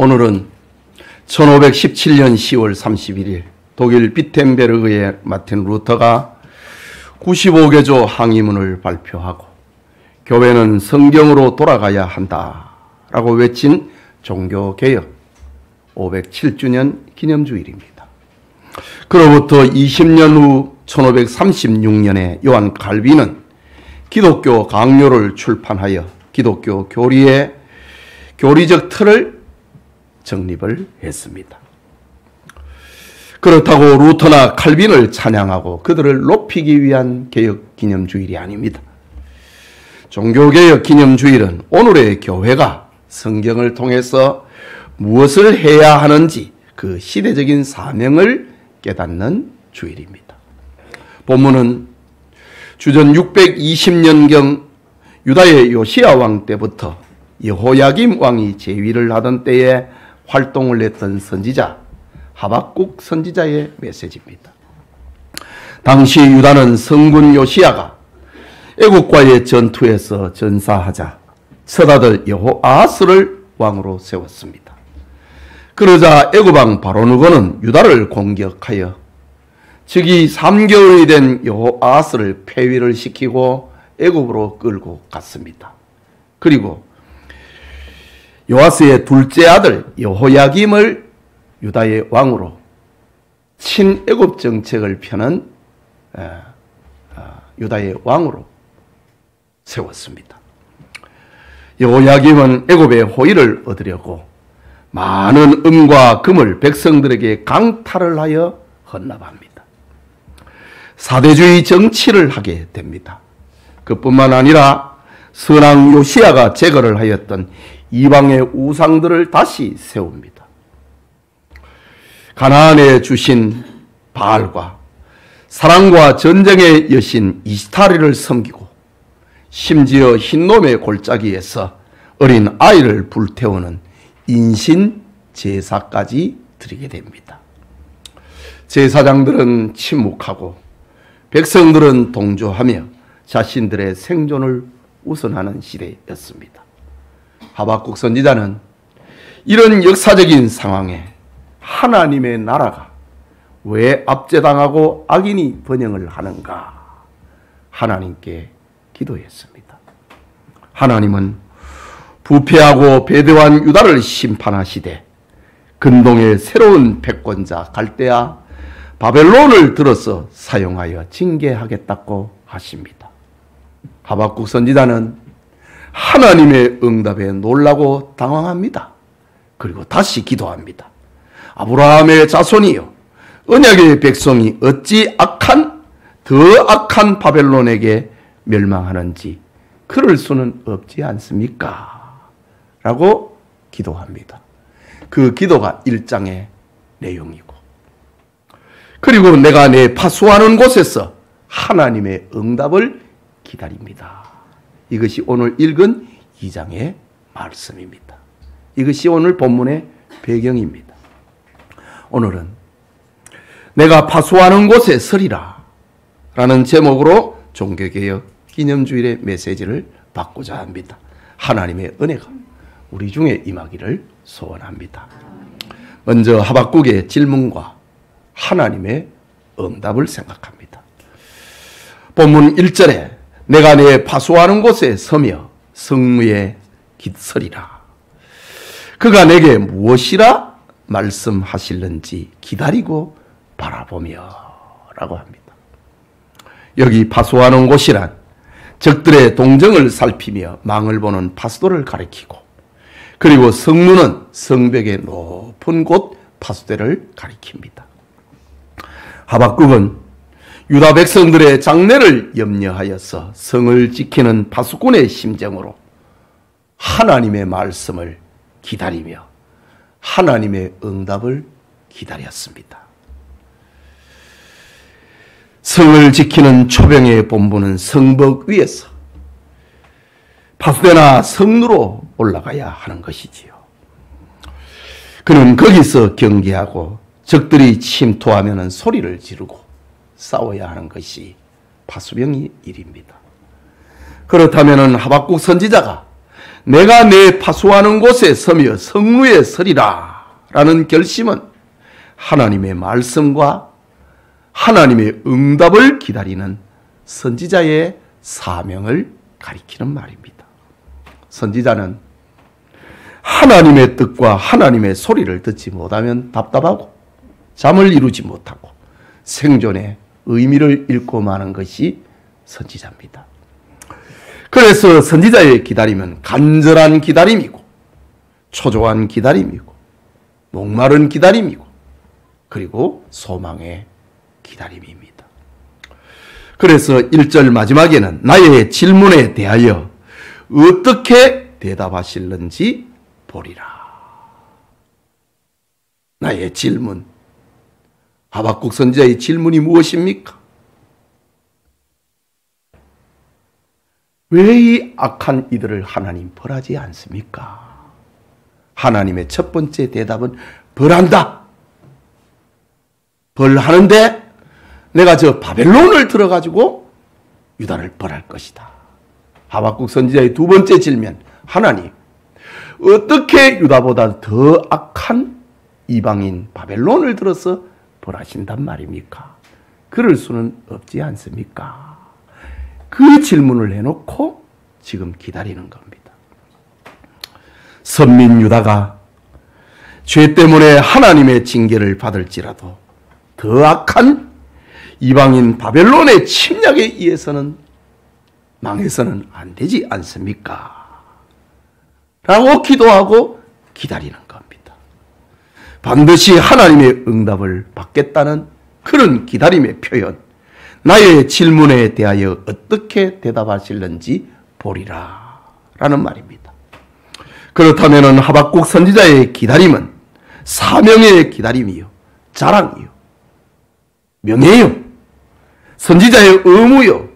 오늘은 1517년 10월 31일 독일 비텐베르크의 마틴 루터가 95개조 항의문을 발표하고 교회는 성경으로 돌아가야 한다라고 외친 종교개혁 507주년 기념주일입니다. 그로부터 20년 후 1536년에 요한 칼빈은 기독교 강요를 출판하여 기독교 교리의 교리적 틀을 정립을 했습니다. 그렇다고 루터나 칼빈을 찬양하고 그들을 높이기 위한 개혁 기념주일이 아닙니다. 종교개혁 기념주일은 오늘의 교회가 성경을 통해서 무엇을 해야 하는지 그 시대적인 사명을 깨닫는 주일입니다. 본문은 주전 620년경 유다의 요시야 왕 때부터 여호야김 왕이 재위를 하던 때에 활동을 했던 선지자 하박국 선지자의 메시지입니다. 당시 유다는 성군 요시야가 애국과의 전투에서 전사하자 첫 여호아하스를 왕으로 세웠습니다. 그러자 애국왕 바로누고는 유다를 공격하여 즉위 3개월이 된 여호아하스를 폐위를 시키고 애국으로 끌고 갔습니다. 그리고 요아스의 둘째 아들 여호야김을 유다의 왕으로 친애굽 정책을 펴는 유다의 왕으로 세웠습니다. 여호야김은 애굽의 호의를 얻으려고 많은 은과 금을 백성들에게 강탈을 하여 헌납합니다. 사대주의 정치를 하게 됩니다. 그뿐만 아니라 선왕 요시야가 제거를 하였던 이방의 우상들을 다시 세웁니다. 가나안에 주신 바알과 사랑과 전쟁의 여신 이스타리를 섬기고 심지어 흰놈의 골짜기에서 어린 아이를 불태우는 인신 제사까지 드리게 됩니다. 제사장들은 침묵하고 백성들은 동조하며 자신들의 생존을 우선하는 시대였습니다. 하박국 선지자는 이런 역사적인 상황에 하나님의 나라가 왜 압제당하고 악인이 번영을 하는가 하나님께 기도했습니다. 하나님은 부패하고 배대한 유다를 심판하시되 근동의 새로운 패권자 갈대아 바벨론을 들어서 사용하여 징계하겠다고 하십니다. 하박국 선지자는 하나님의 응답에 놀라고 당황합니다. 그리고 다시 기도합니다. 아브라함의 자손이요 언약의 백성이 어찌 더 악한 바벨론에게 멸망하는지 그럴 수는 없지 않습니까? 라고 기도합니다. 그 기도가 1장의 내용이고 그리고 내가 내 파수하는 곳에서 하나님의 응답을 기다립니다. 이것이 오늘 읽은 2장의 말씀입니다. 이것이 오늘 본문의 배경입니다. 오늘은 내가 파수하는 곳에 서리라 라는 제목으로 종교개혁 기념주일의 메시지를 받고자 합니다. 하나님의 은혜가 우리 중에 임하기를 소원합니다. 먼저 하박국의 질문과 하나님의 응답을 생각합니다. 본문 1절에 내가 내 파수하는 곳에 서며 성무에 서리라. 그가 내게 무엇이라 말씀하실는지 기다리고 바라보며 라고 합니다. 여기 파수하는 곳이란 적들의 동정을 살피며 망을 보는 파수도를 가리키고 그리고 성문은 성벽의 높은 곳 파수대를 가리킵니다. 하박국은 유다 백성들의 장래를 염려하여서 성을 지키는 파수꾼의 심정으로 하나님의 말씀을 기다리며 하나님의 응답을 기다렸습니다. 성을 지키는 초병의 본부는 성벽 위에서 파수대나 성루로 올라가야 하는 것이지요. 그는 거기서 경계하고 적들이 침투하면 소리를 지르고 싸워야 하는 것이 파수병의 일입니다. 그렇다면 하박국 선지자가 내가 내 파수하는 곳에 서며 성루에 서리라 라는 결심은 하나님의 말씀과 하나님의 응답을 기다리는 선지자의 사명을 가리키는 말입니다. 선지자는 하나님의 뜻과 하나님의 소리를 듣지 못하면 답답하고 잠을 이루지 못하고 생존의 의미를 잃고 마는 것이 선지자입니다. 그래서 선지자의 기다림은 간절한 기다림이고 초조한 기다림이고 목마른 기다림이고 그리고 소망의 기다림입니다. 그래서 1절 마지막에는 나의 질문에 대하여 어떻게 대답하실는지 보리라. 나의 질문, 하박국 선지자의 질문이 무엇입니까? 왜 이 악한 이들을 하나님 벌하지 않습니까? 하나님의 첫 번째 대답은 벌한다. 벌하는데 내가 저 바벨론을 들어가지고 유다를 벌할 것이다. 하박국 선지자의 두 번째 질문, 하나님 어떻게 유다보다 더 악한 이방인 바벨론을 들어서 벌하신단 말입니까? 그럴 수는 없지 않습니까? 그 질문을 해놓고 지금 기다리는 겁니다. 선민 유다가 죄 때문에 하나님의 징계를 받을지라도 더 악한 이방인 바벨론의 침략에 의해서는 망해서는 안 되지 않습니까? 라고 기도하고 기다리는 겁니다. 반드시 하나님의 응답을 받겠다는 그런 기다림의 표현, 나의 질문에 대하여 어떻게 대답하실는지 보리라 라는 말입니다. 그렇다면 하박국 선지자의 기다림은 사명의 기다림이요, 자랑이요, 명예요, 선지자의 의무요,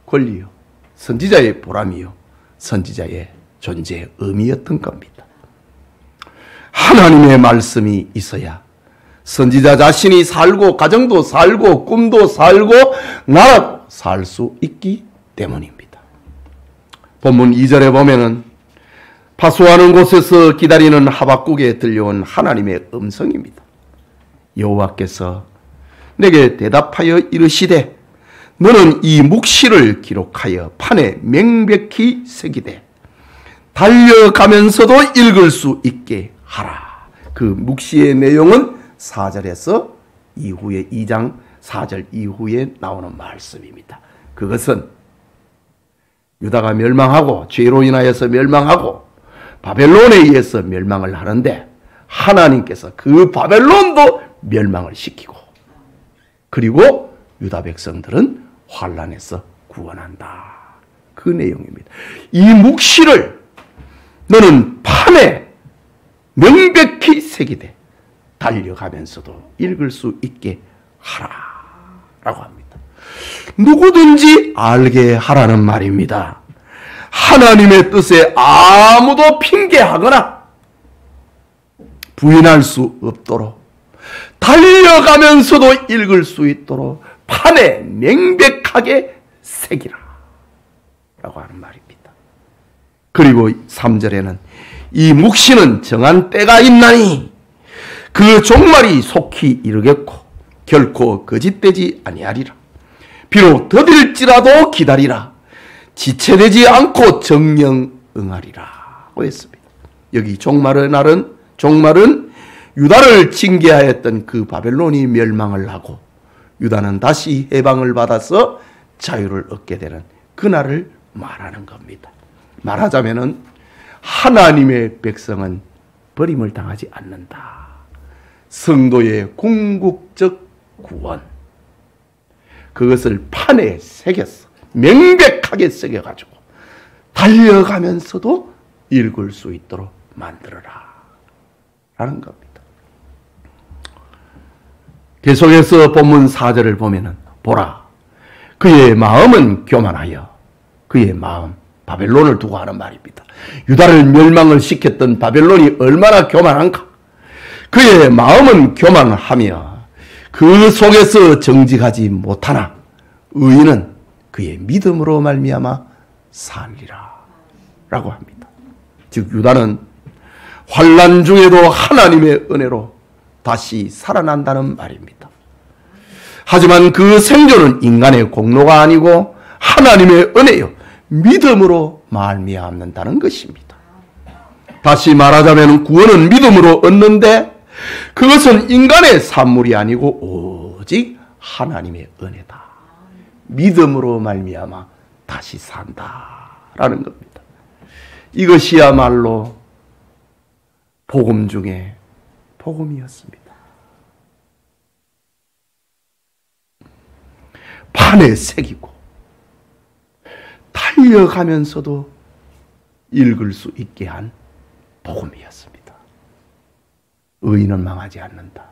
권리요, 선지자의 보람이요, 선지자의 존재의 의미였던 겁니다. 하나님의 말씀이 있어야 선지자 자신이 살고 가정도 살고 꿈도 살고 나라도 살 수 있기 때문입니다. 본문 2절에 보면은 파수하는 곳에서 기다리는 하박국에 들려온 하나님의 음성입니다. 여호와께서 내게 대답하여 이르시되 너는 이 묵시를 기록하여 판에 명백히 새기되 달려가면서도 읽을 수 있게 하라. 그 묵시의 내용은 4절에서 이후에 2장 4절 이후에 나오는 말씀입니다. 그것은 유다가 멸망하고 죄로 인하여서 멸망하고 바벨론에 의해서 멸망을 하는데 하나님께서 그 바벨론도 멸망을 시키고 그리고 유다 백성들은 환난에서 구원한다. 그 내용입니다. 이 묵시를 너는 판에 명백히 새기되 달려가면서도 읽을 수 있게 하라 라고 합니다. 누구든지 알게 하라는 말입니다. 하나님의 뜻에 아무도 핑계하거나 부인할 수 없도록 달려가면서도 읽을 수 있도록 판에 명백하게 새기라 라고 하는 말입니다. 그리고 3절에는 이 묵시는 정한 때가 있나니 그 종말이 속히 이르겠고 결코 거짓되지 아니하리라. 비록 더딜지라도 기다리라. 지체되지 않고 정령 응하리라 고 했습니다. 여기 종말의 날은 유다를 징계하였던 그 바벨론이 멸망을 하고 유다는 다시 해방을 받아서 자유를 얻게 되는 그날을 말하는 겁니다. 말하자면은 하나님의 백성은 버림을 당하지 않는다. 성도의 궁극적 구원, 그것을 판에 새겼어. 명백하게 새겨가지고 달려가면서도 읽을 수 있도록 만들어라 라는 겁니다. 계속해서 본문 4절을 보면은 보라 그의 마음은 교만하여, 그의 마음 바벨론을 두고 하는 말입니다. 유다를 멸망을 시켰던 바벨론이 얼마나 교만한가. 그의 마음은 교만하며 그 속에서 정직하지 못하나 의인은 그의 믿음으로 말미암아 살리라 라고 합니다. 즉 유다는 환난 중에도 하나님의 은혜로 다시 살아난다는 말입니다. 하지만 그 생존은 인간의 공로가 아니고 하나님의 은혜요 믿음으로 말미암는다는 것입니다. 다시 말하자면 구원은 믿음으로 얻는데 그것은 인간의 산물이 아니고 오직 하나님의 은혜다. 믿음으로 말미암아 다시 산다라는 겁니다. 이것이야말로 복음 중에 복음이었습니다. 판에 새기고 달려가면서도 읽을 수 있게 한 복음이었습니다. 의인은 망하지 않는다.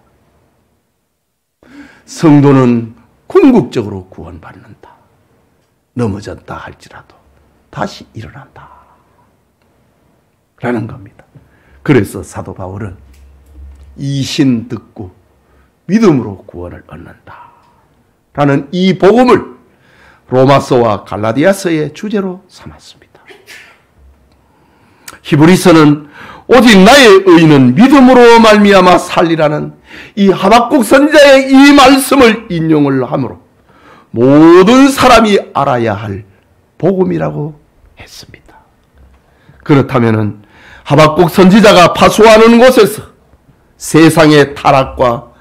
성도는 궁극적으로 구원받는다. 넘어졌다 할지라도 다시 일어난다. 라는 겁니다. 그래서 사도 바울은 이신 듣고 믿음으로 구원을 얻는다. 라는 이 복음을 로마서와 갈라디아서의 주제로 삼았습니다. 히브리서는 오직 나의 의인은 믿음으로 말미암아 살리라는 이 하박국 선지자의 이 말씀을 인용을 하므로 모든 사람이 알아야 할 복음이라고 했습니다. 그렇다면 하박국 선지자가 파수하는 곳에서 세상의 타락과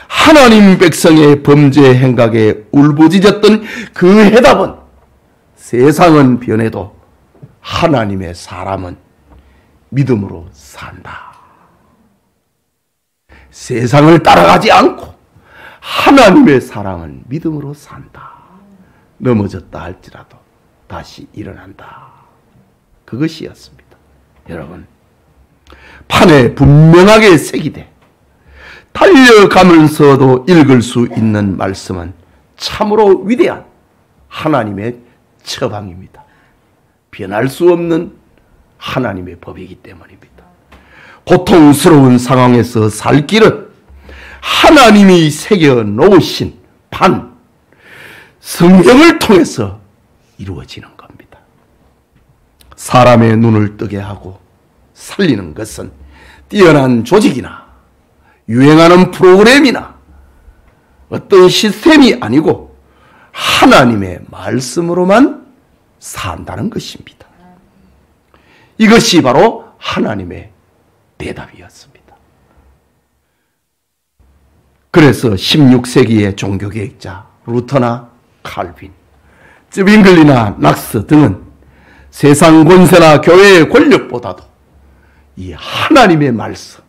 하나님 백성의 범죄 행각에 울부짖었던 그 해답은 세상은 변해도 하나님의 사람은 믿음으로 산다. 세상을 따라가지 않고 하나님의 사랑은 믿음으로 산다. 넘어졌다 할지라도 다시 일어난다. 그것이었습니다. 여러분, 판에 분명하게 새기되 달려가면서도 읽을 수 있는 말씀은 참으로 위대한 하나님의 처방입니다. 변할 수 없는 하나님의 법이기 때문입니다. 고통스러운 상황에서 살 길은 하나님이 새겨 놓으신 판, 성경을 통해서 이루어지는 겁니다. 사람의 눈을 뜨게 하고 살리는 것은 뛰어난 조직이나 유행하는 프로그램이나 어떤 시스템이 아니고 하나님의 말씀으로만 산다는 것입니다. 이것이 바로 하나님의 대답이었습니다. 그래서 16세기의 종교개혁자 루터나 칼빈, 쯔빙글리나 낙스 등은 세상 권세나 교회의 권력보다도 이 하나님의 말씀,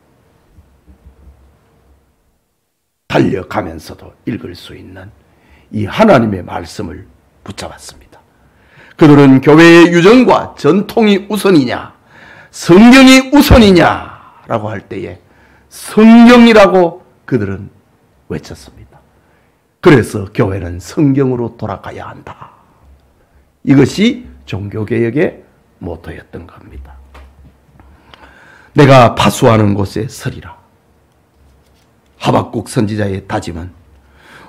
달려가면서도 읽을 수 있는 이 하나님의 말씀을 붙잡았습니다. 그들은 교회의 유정과 전통이 우선이냐, 성경이 우선이냐라고 할 때에 성경이라고 그들은 외쳤습니다. 그래서 교회는 성경으로 돌아가야 한다. 이것이 종교개혁의 모토였던 겁니다. 내가 파수하는 곳에 서리라. 하박국 선지자의 다짐은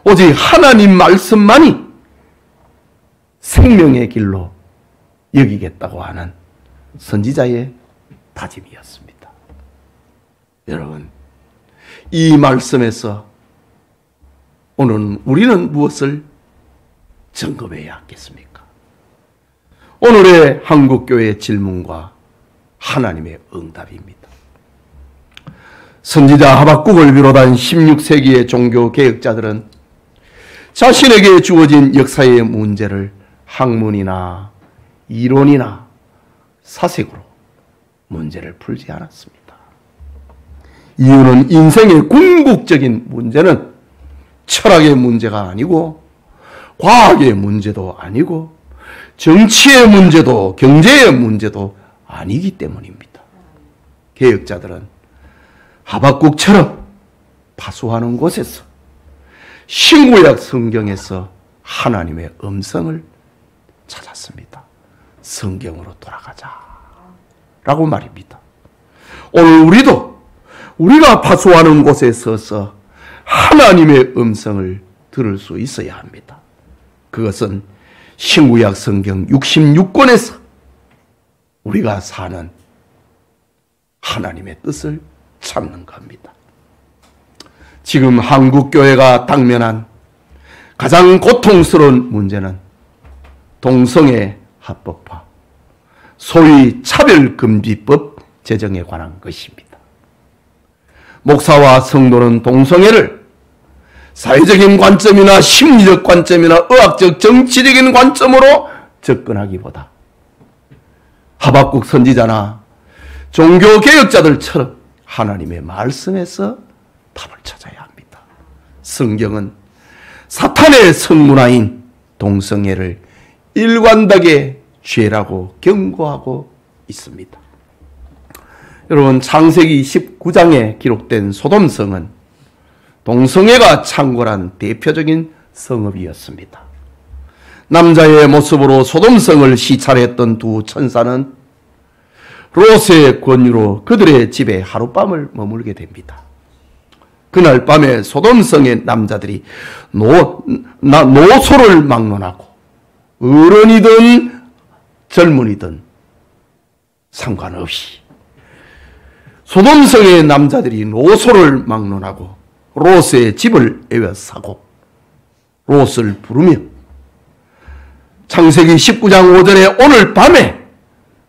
오직 하나님 말씀만이 생명의 길로 여기겠다고 하는 선지자의 다짐이었습니다. 여러분, 이 말씀에서 오늘 우리는 무엇을 점검해야 하겠습니까? 오늘의 한국교회의 질문과 하나님의 응답입니다. 선지자 하박국을 비롯한 16세기의 종교개혁자들은 자신에게 주어진 역사의 문제를 학문이나 이론이나 사색으로 문제를 풀지 않았습니다. 이유는 인생의 궁극적인 문제는 철학의 문제가 아니고 과학의 문제도 아니고 정치의 문제도 경제의 문제도 아니기 때문입니다. 개혁자들은 하박국처럼 파수하는 곳에서 신구약 성경에서 하나님의 음성을 찾았습니다. 성경으로 돌아가자 라고 말입니다. 오늘 우리도 우리가 파수하는 곳에 서서 하나님의 음성을 들을 수 있어야 합니다. 그것은 신구약 성경 66권에서 우리가 사는 하나님의 뜻을 찾는 겁니다. 지금 한국교회가 당면한 가장 고통스러운 문제는 동성애 합법화, 소위 차별금지법 제정에 관한 것입니다. 목사와 성도는 동성애를 사회적인 관점이나 심리적 관점이나 의학적 정치적인 관점으로 접근하기보다 하박국 선지자나 종교개혁자들처럼 하나님의 말씀에서 답을 찾아야 합니다. 성경은 사탄의 성문화인 동성애를 일관되게 죄라고 경고하고 있습니다. 여러분, 창세기 19장에 기록된 소돔성은 동성애가 창궐한 대표적인 성읍이었습니다. 남자의 모습으로 소돔성을 시찰했던 두 천사는 롯의 권유로 그들의 집에 하룻밤을 머물게 됩니다. 그날 밤에 소돔성의 남자들이 노소를 막론하고 어른이든 젊은이든 상관없이 소돔성의 남자들이 노소를 막론하고 롯의 집을 에워싸고 롯을 부르며 창세기 19장 5절에 오늘 밤에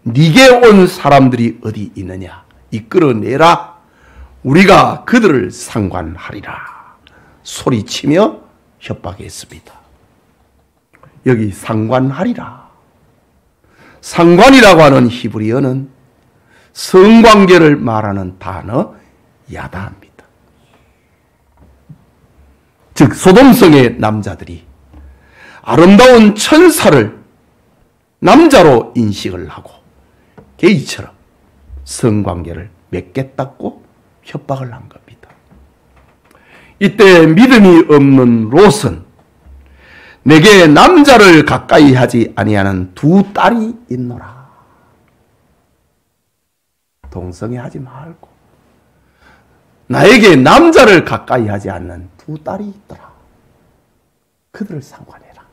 네게 온 사람들이 어디 있느냐 이끌어내라 우리가 그들을 상관하리라 소리치며 협박했습니다. 여기 상관하리라, 상관이라고 하는 히브리어는 성관계를 말하는 단어 야다입니다. 즉 소돔성의 남자들이 아름다운 천사를 남자로 인식을 하고 게이처럼 성관계를 맺겠다고 협박을 한 겁니다. 이때 믿음이 없는 롯은 내게 남자를 가까이 하지 아니하는 두 딸이 있노라. 동성애 하지 말고 나에게 남자를 가까이 하지 않는 두 딸이 있더라. 그들을 상관해라.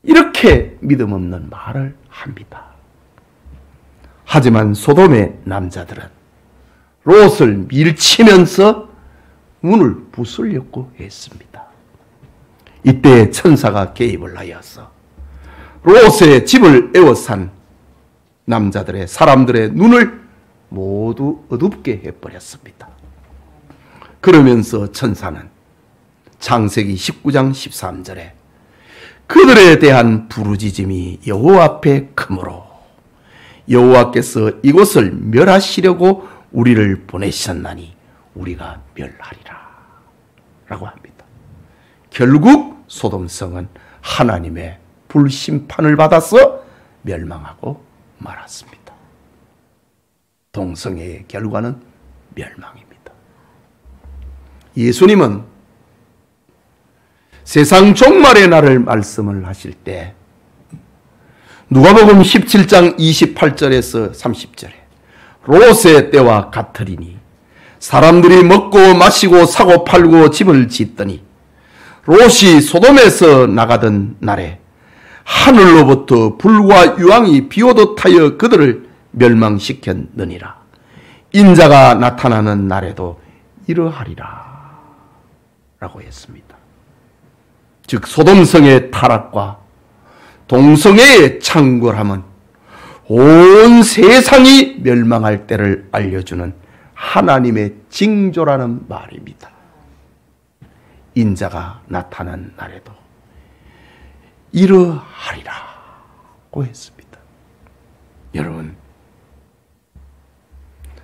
이렇게 믿음 없는 말을 합니다. 하지만 소돔의 남자들은 롯을 밀치면서 문을 부수려고 했습니다. 이때 천사가 개입을 하여서 롯의 집을 에워싼 남자들의 사람들의 눈을 모두 어둡게 해버렸습니다. 그러면서 천사는 창세기 19장 13절에 그들에 대한 부르짖음이 여호와 앞에 크므로 여호와께서 이곳을 멸하시려고 우리를 보내셨나니 우리가 멸하리라 라고 합니다. 결국 소돔성은 하나님의 불심판을 받아서 멸망하고 말았습니다. 동성애의 결과는 멸망입니다. 예수님은 세상 종말의 날을 말씀을 하실 때 누가복음 17장 28절에서 30절에 롯의 때와 같으리니 사람들이 먹고 마시고 사고 팔고 집을 짓더니 롯이 소돔에서 나가던 날에 하늘로부터 불과 유황이 비오듯 하여 그들을 멸망시켰느니라. 인자가 나타나는 날에도 이러하리라 라고 했습니다. 즉 소돔성의 타락과 동성애의 창궐함은 온 세상이 멸망할 때를 알려주는 하나님의 징조라는 말입니다. 인자가 나타난 날에도 이러하리라고 했습니다. 여러분,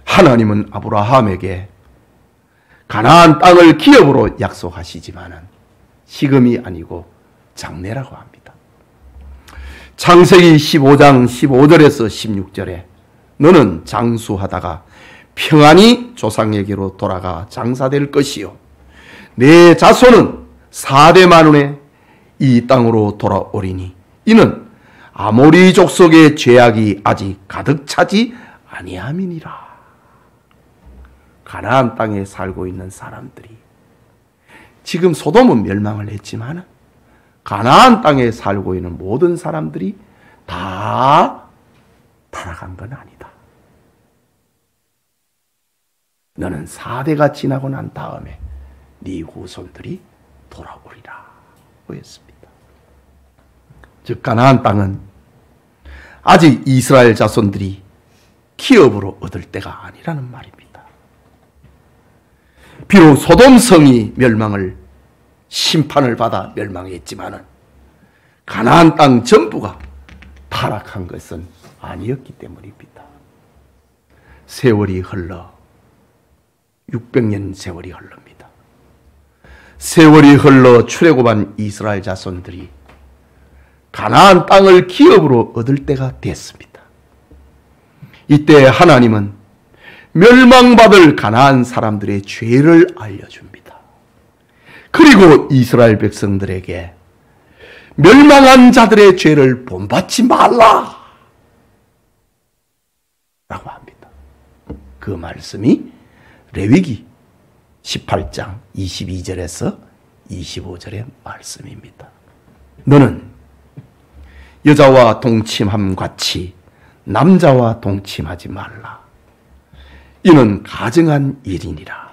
하나님은 아브라함에게 가나안 땅을 기업으로 약속하시지만은 지금이 아니고 장래라고 합니다. 창세기 15장 15절에서 16절에 너는 장수하다가 평안히 조상에게로 돌아가 장사될 것이요 내 자손은 4대 만원에 이 땅으로 돌아오리니 이는 아모리 족속의 죄악이 아직 가득 차지 아니함이니라. 가나안 땅에 살고 있는 사람들이 지금 소돔은 멸망을 했지만 가나안 땅에 살고 있는 모든 사람들이 다 타락한 건 아니다. 너는 4대가 지나고 난 다음에 네 후손들이 돌아오리라 했습니다. 즉 가나안 땅은 아직 이스라엘 자손들이 기업으로 얻을 때가 아니라는 말입니다. 비록 소돔성이 심판을 받아 멸망했지만은 가나안 땅 전부가 타락한 것은 아니었기 때문입니다. 세월이 흘러 600년 세월이 흘릅니다. 세월이 흘러 출애굽한 이스라엘 자손들이 가나안 땅을 기업으로 얻을 때가 됐습니다. 이때 하나님은 멸망받을 가나안 사람들의 죄를 알려줍니다. 그리고 이스라엘 백성들에게 멸망한 자들의 죄를 본받지 말라 라고 합니다. 그 말씀이 레위기 18장 22절에서 25절의 말씀입니다. 너는 여자와 동침함 같이 남자와 동침하지 말라. 이는 가증한 일이니라.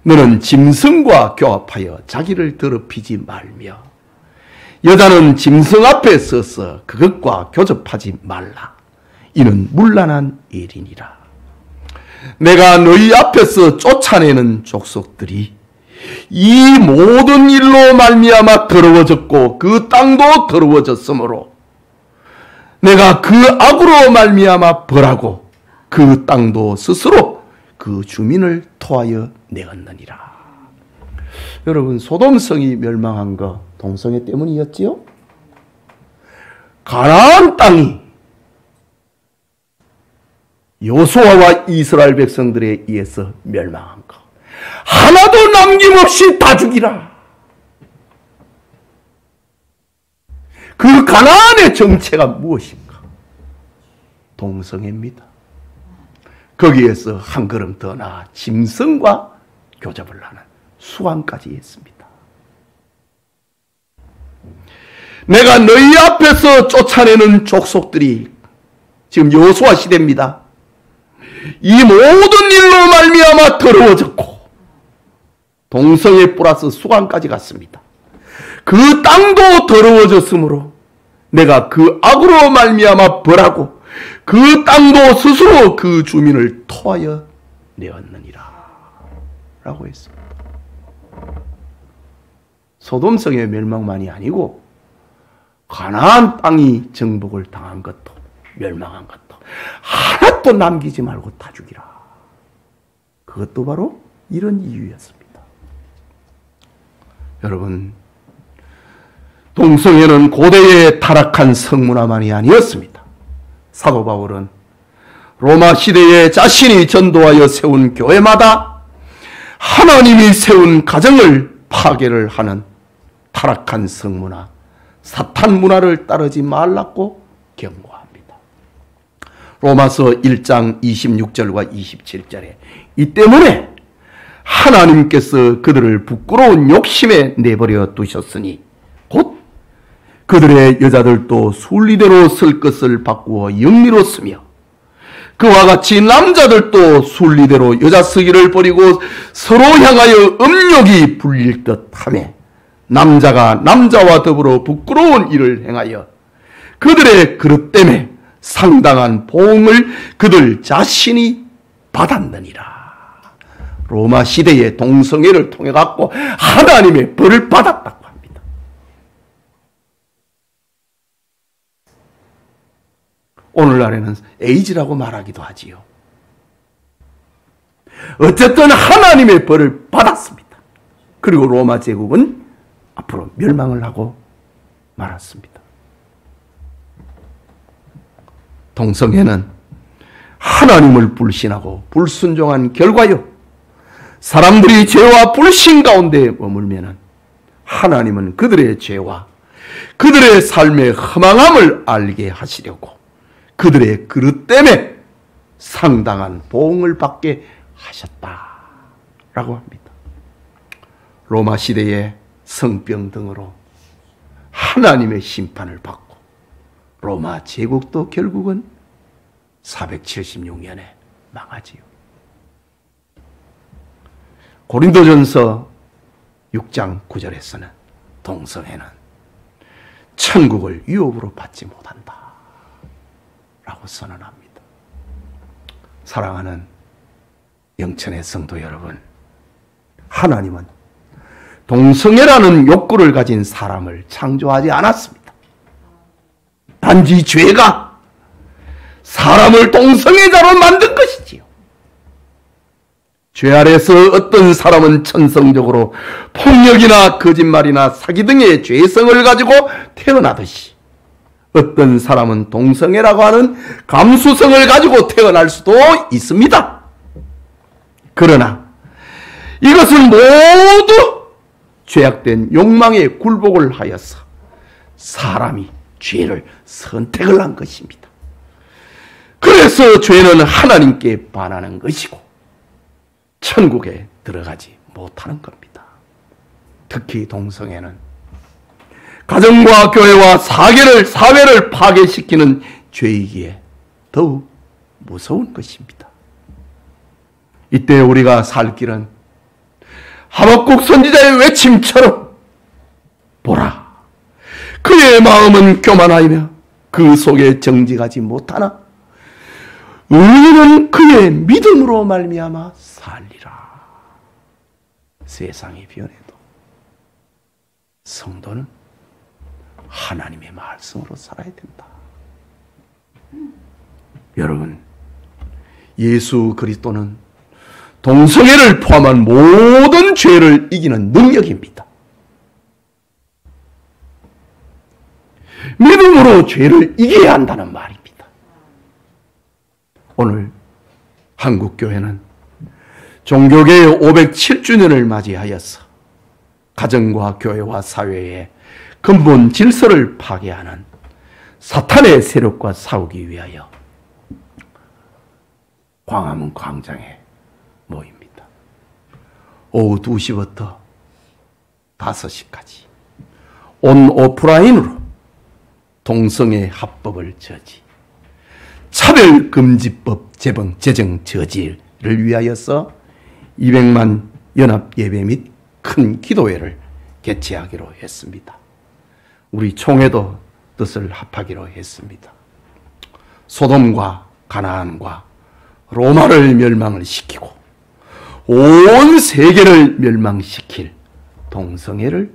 너는 짐승과 교합하여 자기를 더럽히지 말며 여자는 짐승 앞에 서서 그것과 교접하지 말라. 이는 문란한 일이니라. 내가 너희 앞에서 쫓아내는 족속들이 이 모든 일로 말미암아 더러워졌고 그 땅도 더러워졌으므로 내가 그 악으로 말미암아 벌하고 그 땅도 스스로 그 주민을 토하여 내었느니라. 여러분, 소돔성이 멸망한 거 동성애 때문이었지요? 가나안 땅이 여호수아와 이스라엘 백성들에 의해서 멸망한 거 하나도 남김없이 다 죽이라. 그 가나안의 정체가 무엇인가? 동성애입니다. 거기에서 한 걸음 더 나아 짐승과 교접을 하는 수완까지 했습니다. 내가 너희 앞에서 쫓아내는 족속들이 지금 여호수아 시대입니다. 이 모든 일로 말미암아 더러워졌고 동성애 플러스 수완까지 갔습니다. 그 땅도 더러워졌으므로 내가 그 악으로 말미암아 벌하고 그 땅도 스스로 그 주민을 토하여 내었느니라 라고 했습니다. 소돔성의 멸망만이 아니고 가나안 땅이 정복을 당한 것도 멸망한 것도 하나도 남기지 말고 다 죽이라. 그것도 바로 이런 이유였습니다. 여러분, 동성애는 고대의 타락한 성문화만이 아니었습니다. 사도 바울은 로마 시대에 자신이 전도하여 세운 교회마다 하나님이 세운 가정을 파괴를 하는 타락한 성문화, 사탄 문화를 따르지 말라고 경고합니다. 로마서 1장 26절과 27절에 이 때문에 하나님께서 그들을 부끄러운 욕심에 내버려 두셨으니 곧 그들의 여자들도 순리대로 쓸 것을 바꾸어 영리로 쓰며 그와 같이 남자들도 순리대로 여자 쓰기를 버리고 서로 향하여 음욕이 불릴 듯하며 남자가 남자와 더불어 부끄러운 일을 행하여 그들의 그릇 때문에 상당한 보응을 그들 자신이 받았느니라. 로마 시대의 동성애를 통해 갖고 하나님의 벌을 받았다고 합니다. 오늘날에는 에이즈라고 말하기도 하지요. 어쨌든 하나님의 벌을 받았습니다. 그리고 로마 제국은 앞으로 멸망을 하고 말았습니다. 동성애는 하나님을 불신하고 불순종한 결과요. 사람들이 죄와 불신 가운데 머물면 하나님은 그들의 죄와 그들의 삶의 허망함을 알게 하시려고 그들의 그릇 때문에 상당한 보응을 받게 하셨다라고 합니다. 로마 시대의 성병 등으로 하나님의 심판을 받고 로마 제국도 결국은 476년에 망하지요. 고린도전서 6장 9절에서는 동성애는 천국을 유업으로 받지 못한다 라고 선언합니다. 사랑하는 영천의 성도 여러분, 하나님은 동성애라는 욕구를 가진 사람을 창조하지 않았습니다. 단지 죄가 사람을 동성애자로 만든 것이지요. 죄 아래서 어떤 사람은 천성적으로 폭력이나 거짓말이나 사기 등의 죄성을 가지고 태어나듯이 어떤 사람은 동성애라고 하는 감수성을 가지고 태어날 수도 있습니다. 그러나 이것은 모두 죄악된 욕망에 굴복을 하여서 사람이 죄를 선택을 한 것입니다. 그래서 죄는 하나님께 반하는 것이고 천국에 들어가지 못하는 겁니다. 특히 동성애는 가정과 교회와 사회를 파괴시키는 죄이기에 더욱 무서운 것입니다. 이때 우리가 살 길은 하박국 선지자의 외침처럼 보라, 그의 마음은 교만하며 그 속에 정직하지 못하나 의인은 그의 믿음으로 말미암아 살리라. 세상이 변해도 성도는 하나님의 말씀으로 살아야 된다. 여러분, 예수 그리스도는 동성애를 포함한 모든 죄를 이기는 능력입니다. 믿음으로 죄를 이겨야 한다는 말입니다. 오늘 한국교회는 종교개혁 507주년을 맞이하여서 가정과 교회와 사회의 근본 질서를 파괴하는 사탄의 세력과 싸우기 위하여 광화문 광장에 모입니다. 오후 2시부터 5시까지 온오프라인으로 동성애 합법을 저지, 차별금지법 제정 저지를 위하여서 200만 연합예배 및 큰 기도회를 개최하기로 했습니다. 우리 총회도 뜻을 합하기로 했습니다. 소돔과 가나안과 로마를 멸망을 시키고 온 세계를 멸망시킬 동성애를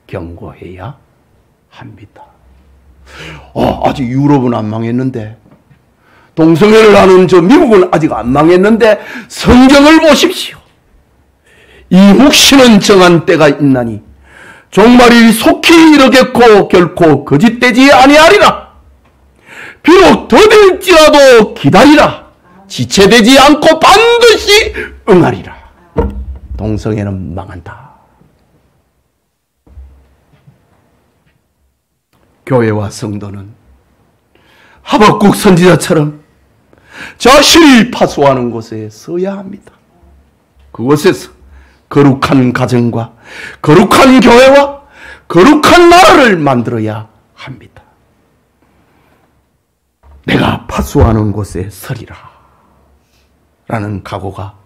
경고해야 합니다. 아직 유럽은 안 망했는데, 동성애를 하는 저 미국은 아직 안 망했는데 성경을 보십시오. 이 묵시는 정한 때가 있나니 종말이 속히 이르겠고 결코 거짓되지 아니하리라. 비록 더딜지라도 기다리라. 지체되지 않고 반드시 응하리라. 동성애는 망한다. 교회와 성도는 하박국 선지자처럼 자신이 파수하는 곳에 서야 합니다. 그곳에서 거룩한 가정과 거룩한 교회와 거룩한 나라를 만들어야 합니다. 내가 파수하는 곳에 서리라 라는 각오가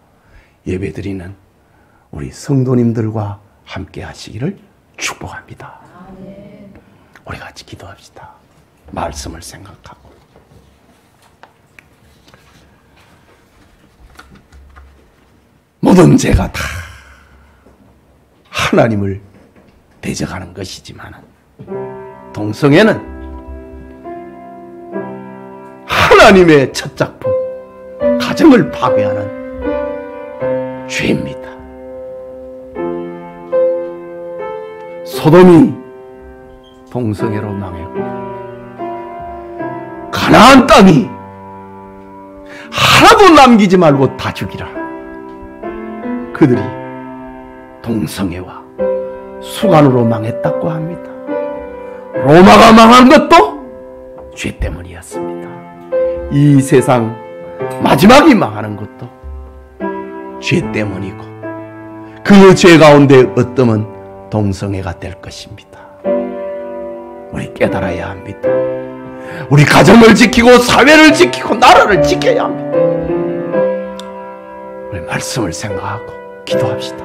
예배드리는 우리 성도님들과 함께 하시기를 축복합니다. 우리 같이 기도합시다. 말씀을 생각하고. 모든 죄가 다 하나님을 대적하는 것이지만 동성애는 하나님의 첫 작품, 가정을 파괴하는 죄입니다. 소돔이 동성애로 망했고 가나안 땅이 하나도 남기지 말고 다 죽이라. 그들이 동성애와 수간으로 망했다고 합니다. 로마가 망한 것도 죄 때문이었습니다. 이 세상 마지막이 망하는 것도 죄 때문이고 그 죄 가운데 어떠면 동성애가 될 것입니다. 우리 깨달아야 합니다. 우리 가정을 지키고 사회를 지키고 나라를 지켜야 합니다. 우리 말씀을 생각하고 기도합시다.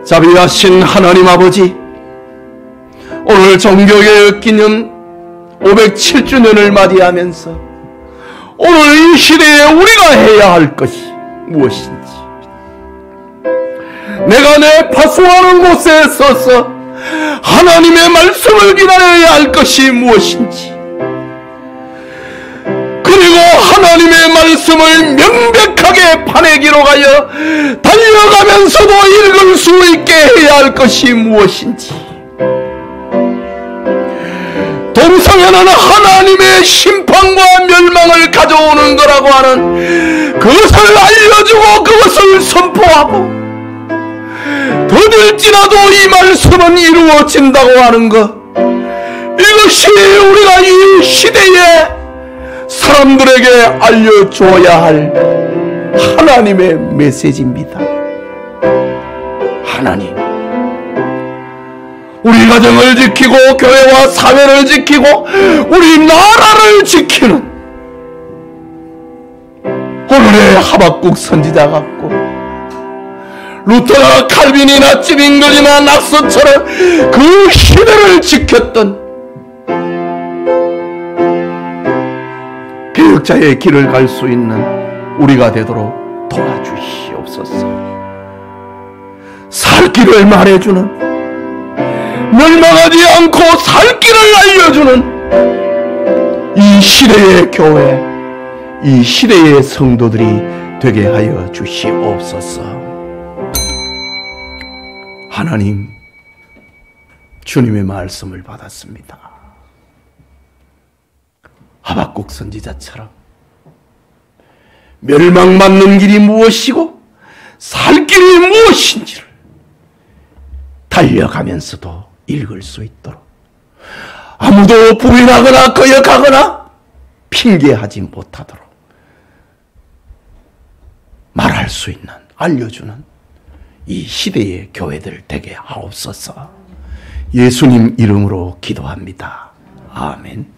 자비하신 하나님 아버지, 오늘 종교개혁 기념 507주년을 맞이하면서 오늘 이 시대에 우리가 해야 할 것이 무엇인지, 내가 내 파송하는 곳에 서서 하나님의 말씀을 기다려야 할 것이 무엇인지, 그리고 하나님의 말씀을 명백하게 판에 기록하여 달려가면서도 읽을 수 있게 해야 할 것이 무엇인지, 동성애는 하나님의 심판과 멸망을 가져오는 거라고 하는 그것을 알려주고 그것을 선포하고, 더딜지라도 이 말씀은 이루어진다고 하는 것, 이것이 우리가 이 시대에 사람들에게 알려줘야 할 하나님의 메시지입니다. 하나님, 우리 가정을 지키고 교회와 사회를 지키고 우리 나라를 지키는 오늘의 하박국 선지자 같고, 루터나 칼빈이나 찌빙글이나 낙서처럼 그 시대를 지켰던 개혁자의 길을 갈 수 있는 우리가 되도록 도와주시옵소서. 살 길을 말해주는, 멸망하지 않고 살 길을 알려주는 이 시대의 교회, 이 시대의 성도들이 되게 하여 주시옵소서. 하나님, 주님의 말씀을 받았습니다. 하박국 선지자처럼 멸망받는 길이 무엇이고 살 길이 무엇인지를 달려가면서도 읽을 수 있도록, 아무도 부인하거나 거역하거나 핑계하지 못하도록 말할 수 있는, 알려주는 이 시대의 교회들 되게 하옵소서. 예수님 이름으로 기도합니다. 아멘.